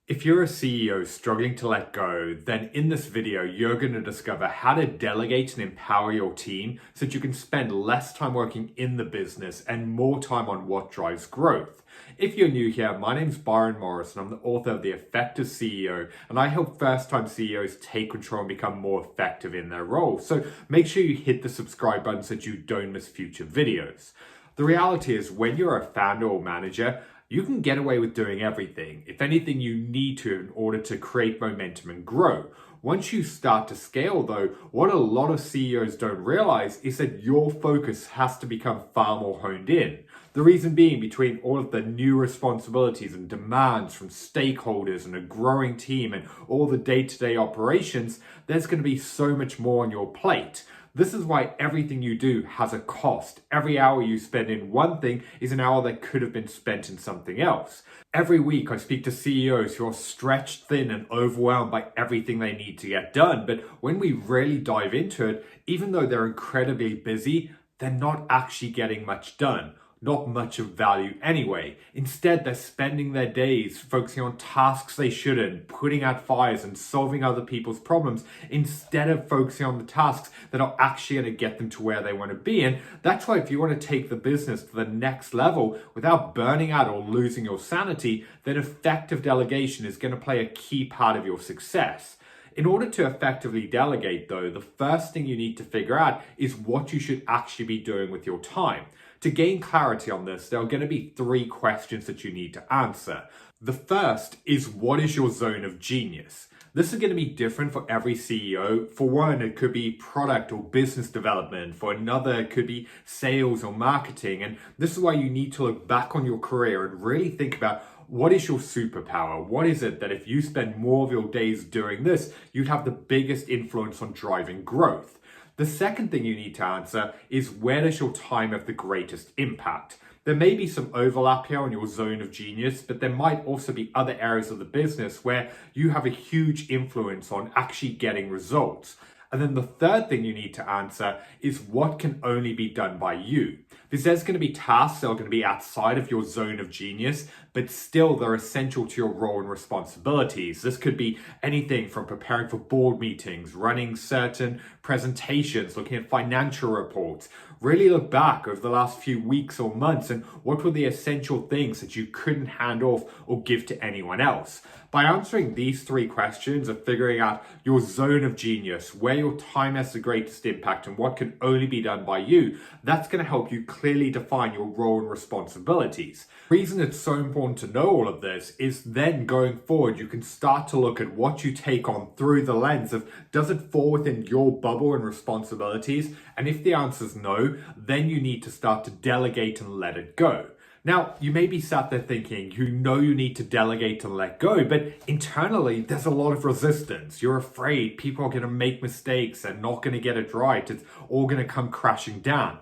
If you're a CEO struggling to let go, then in this video, you're going to discover how to delegate and empower your team so that you can spend less time working in the business and more time on what drives growth. If you're new here, my name's Byron Morrison. I'm the author of The Effective CEO, and I help first-time CEOs take control and become more effective in their role. So make sure you hit the subscribe button so that you don't miss future videos. The reality is, when you're a founder or manager, you can get away with doing everything. If anything, you need to in order to create momentum and grow. Once you start to scale though, what a lot of CEOs don't realize is that your focus has to become far more honed in. The reason being, between all of the new responsibilities and demands from stakeholders and a growing team and all the day-to-day operations, there's going to be so much more on your plate. This is why everything you do has a cost. Every hour you spend in one thing is an hour that could have been spent in something else. Every week I speak to CEOs who are stretched thin and overwhelmed by everything they need to get done. But when we really dive into it, even though they're incredibly busy, they're not actually getting much done. Not much of value anyway. Instead, they're spending their days focusing on tasks they shouldn't, putting out fires and solving other people's problems instead of focusing on the tasks that are actually going to get them to where they want to be. And that's why if you want to take the business to the next level without burning out or losing your sanity, then effective delegation is going to play a key part of your success. In order to effectively delegate though, the first thing you need to figure out is what you should actually be doing with your time. To gain clarity on this, there are going to be 3 questions that you need to answer. The first is, what is your zone of genius? This is going to be different for every CEO. For one, it could be product or business development. For another, it could be sales or marketing. And this is why you need to look back on your career and really think about, what is your superpower? What is it that if you spend more of your days doing this, you'd have the biggest influence on driving growth? The second thing you need to answer is, where does your time have the greatest impact? There may be some overlap here on your zone of genius, but there might also be other areas of the business where you have a huge influence on actually getting results. And then the third thing you need to answer is, what can only be done by you? Because there's going to be tasks that are going to be outside of your zone of genius, but still they're essential to your role and responsibilities. This could be anything from preparing for board meetings, running certain presentations, looking at financial reports. Really look back over the last few weeks or months and what were the essential things that you couldn't hand off or give to anyone else. By answering these 3 questions of figuring out your zone of genius, where your time has the greatest impact and what can only be done by you, that's going to help you clearly define your role and responsibilities. The reason it's so important to know all of this is then going forward, you can start to look at what you take on through the lens of, does it fall within your bubble and responsibilities? And if the answer is no, then you need to start to delegate and let it go. Now, you may be sat there thinking, you know you need to delegate and let go, but internally there's a lot of resistance. You're afraid people are going to make mistakes and not going to get it right. It's all going to come crashing down.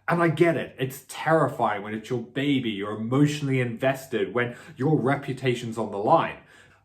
And I get it. It's terrifying when it's your baby, you're emotionally invested, when your reputation's on the line.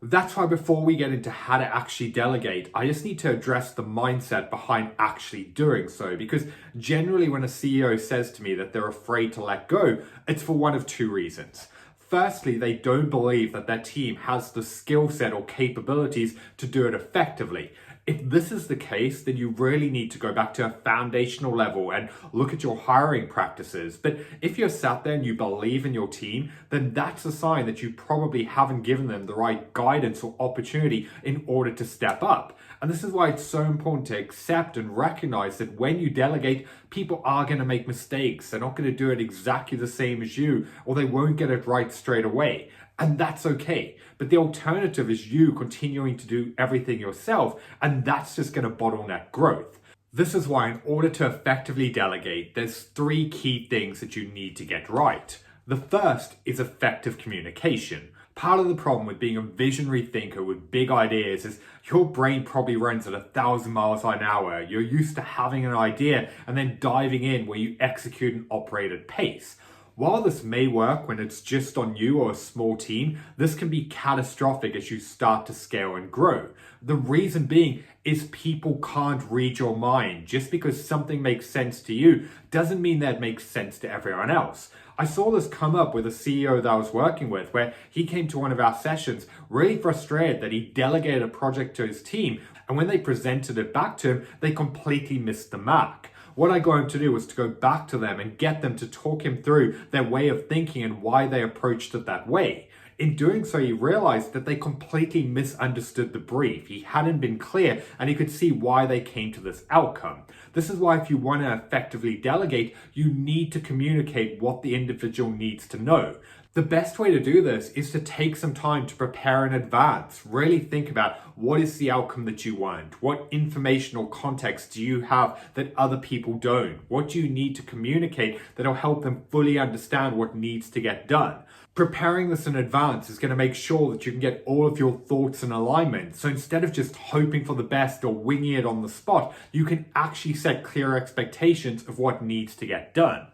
That's why before we get into how to actually delegate, I just need to address the mindset behind actually doing so. Because generally when a CEO says to me that they're afraid to let go, it's for one of 2 reasons. Firstly, they don't believe that their team has the skill set or capabilities to do it effectively. If this is the case, then you really need to go back to a foundational level and look at your hiring practices. But if you're sat there and you believe in your team, then that's a sign that you probably haven't given them the right guidance or opportunity in order to step up. And this is why it's so important to accept and recognize that when you delegate, people are going to make mistakes. They're not going to do it exactly the same as you, or they won't get it right straight away. And that's okay. But the alternative is you continuing to do everything yourself, and that's just going to bottleneck growth. This is why in order to effectively delegate, there's 3 key things that you need to get right. The first is effective communication. Part of the problem with being a visionary thinker with big ideas is your brain probably runs at 1,000 miles an hour. You're used to having an idea and then diving in where you execute and operate at pace. While this may work when it's just on you or a small team, this can be catastrophic as you start to scale and grow. The reason being is people can't read your mind. Just because something makes sense to you doesn't mean that it makes sense to everyone else. I saw this come up with a CEO that I was working with, where he came to one of our sessions really frustrated that he delegated a project to his team, and when they presented it back to him, they completely missed the mark. What I got him to do was to go back to them and get them to talk him through their way of thinking and why they approached it that way. In doing so, he realized that they completely misunderstood the brief. He hadn't been clear, and he could see why they came to this outcome. This is why if you want to effectively delegate, you need to communicate what the individual needs to know. The best way to do this is to take some time to prepare in advance. Really think about what is the outcome that you want? What information or context do you have that other people don't? What do you need to communicate that'll help them fully understand what needs to get done? Preparing this in advance is going to make sure that you can get all of your thoughts in alignment. So instead of just hoping for the best or winging it on the spot, you can actually set clear expectations of what needs to get done.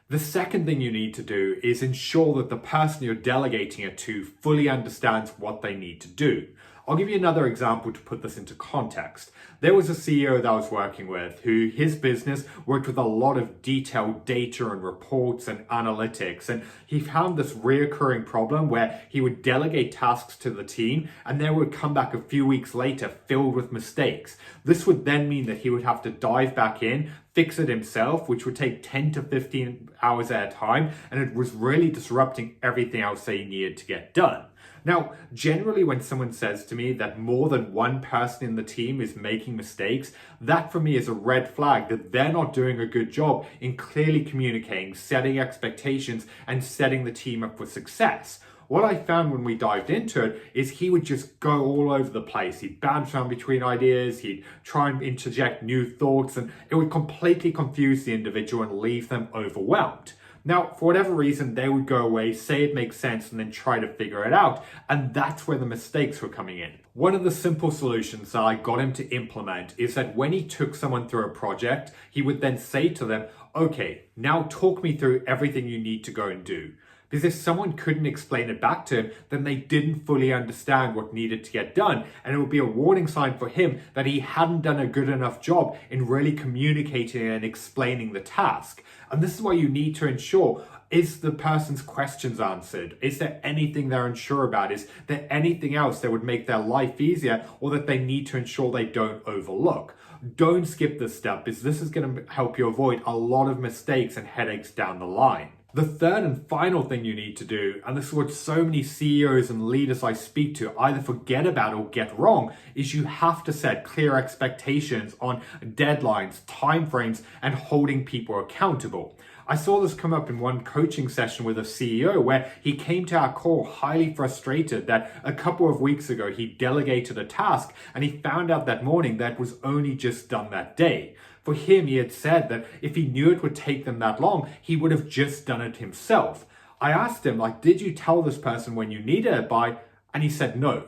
The second thing you need to do is ensure that the person you're delegating it to fully understands what they need to do. I'll give you another example to put this into context. There was a CEO that I was working with who his business worked with a lot of detailed data and reports and analytics. And he found this reoccurring problem where he would delegate tasks to the team and they would come back a few weeks later filled with mistakes. This would then mean that he would have to dive back in, fix it himself, which would take 10 to 15 hours at a time. And it was really disrupting everything else that he needed to get done. Now, generally when someone says to me that more than one person in the team is making mistakes, that for me is a red flag that they're not doing a good job in clearly communicating, setting expectations, and setting the team up for success. What I found when we dived into it is he would just go all over the place. He'd bounce around between ideas, he'd try and interject new thoughts, and it would completely confuse the individual and leave them overwhelmed. Now, for whatever reason, they would go away, say it makes sense, and then try to figure it out. And that's where the mistakes were coming in. One of the simple solutions that I got him to implement is that when he took someone through a project, he would then say to them, okay, now talk me through everything you need to go and do. Because if someone couldn't explain it back to him, then they didn't fully understand what needed to get done. And it would be a warning sign for him that he hadn't done a good enough job in really communicating and explaining the task. And this is why you need to ensure, is the person's questions answered? Is there anything they're unsure about? Is there anything else that would make their life easier or that they need to ensure they don't overlook? Don't skip this step, because this is going to help you avoid a lot of mistakes and headaches down the line. The third and final thing you need to do, and this is what so many CEOs and leaders I speak to either forget about or get wrong, is you have to set clear expectations on deadlines, timeframes, and holding people accountable. I saw this come up in one coaching session with a CEO where he came to our call highly frustrated that a couple of weeks ago he delegated a task and he found out that morning that it was only just done that day. For him, he had said that if he knew it would take them that long, he would have just done it himself. I asked him, did you tell this person when you needed it by? And he said no.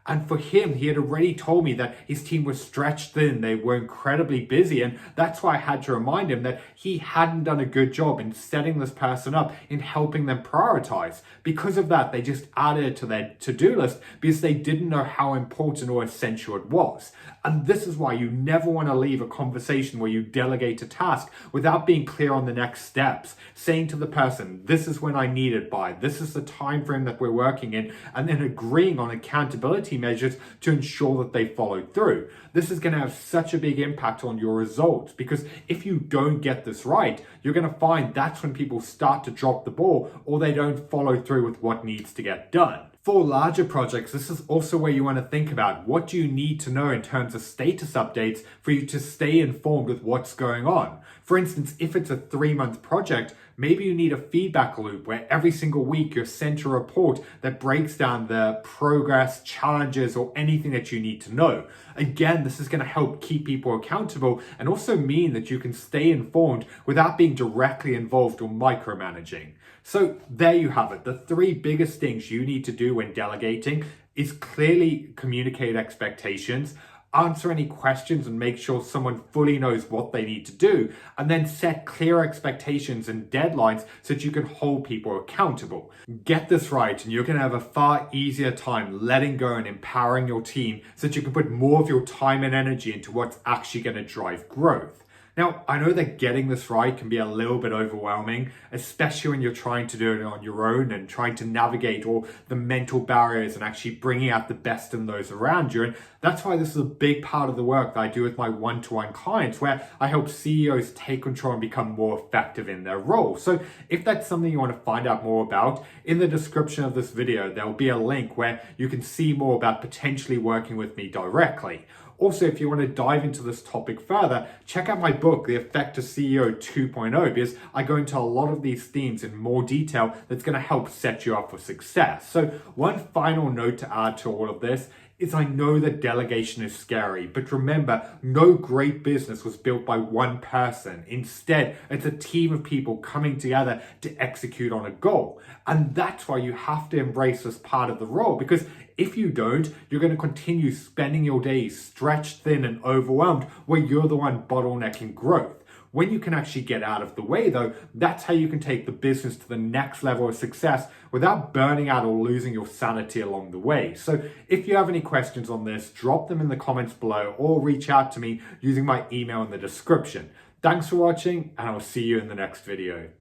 And for him, he had already told me that his team was stretched thin, they were incredibly busy, and that's why I had to remind him that he hadn't done a good job in setting this person up, in helping them prioritize. Because of that, they just added it to their to-do list because they didn't know how important or essential it was. And this is why you never want to leave a conversation where you delegate a task without being clear on the next steps, saying to the person, this is when I need it by, this is the time frame that we're working in, and then agreeing on accountability measures to ensure that they follow through. This is going to have such a big impact on your results, because if you don't get this right, you're going to find that's when people start to drop the ball or they don't follow through with what needs to get done. For larger projects, this is also where you want to think about what do you need to know in terms of status updates for you to stay informed with what's going on. For instance, if it's a 3-month project, maybe you need a feedback loop where every single week you're sent a report that breaks down the progress, challenges, or anything that you need to know. Again, this is going to help keep people accountable and also mean that you can stay informed without being directly involved or micromanaging. So there you have it. The 3 biggest things you need to do when delegating is clearly communicate expectations, answer any questions and make sure someone fully knows what they need to do, and then set clear expectations and deadlines so that you can hold people accountable. Get this right and you're going to have a far easier time letting go and empowering your team so that you can put more of your time and energy into what's actually going to drive growth. Now, I know that getting this right can be a little bit overwhelming, especially when you're trying to do it on your own and trying to navigate all the mental barriers and actually bringing out the best in those around you. And that's why this is a big part of the work that I do with my one-to-one clients, where I help CEOs take control and become more effective in their role. So if that's something you want to find out more about, in the description of this video, there will be a link where you can see more about potentially working with me directly. Also, if you want to dive into this topic further, check out my book, The Effective CEO 2.0, because I go into a lot of these themes in more detail that's going to help set you up for success. So one final note to add to all of this is I know that delegation is scary, but remember, no great business was built by one person. Instead, it's a team of people coming together to execute on a goal. And that's why you have to embrace this part of the role, because if you don't, you're going to continue spending your days stretched thin and overwhelmed, where you're the one bottlenecking growth. When you can actually get out of the way, though, that's how you can take the business to the next level of success without burning out or losing your sanity along the way. So if you have any questions on this, drop them in the comments below or reach out to me using my email in the description. Thanks for watching, and I'll see you in the next video.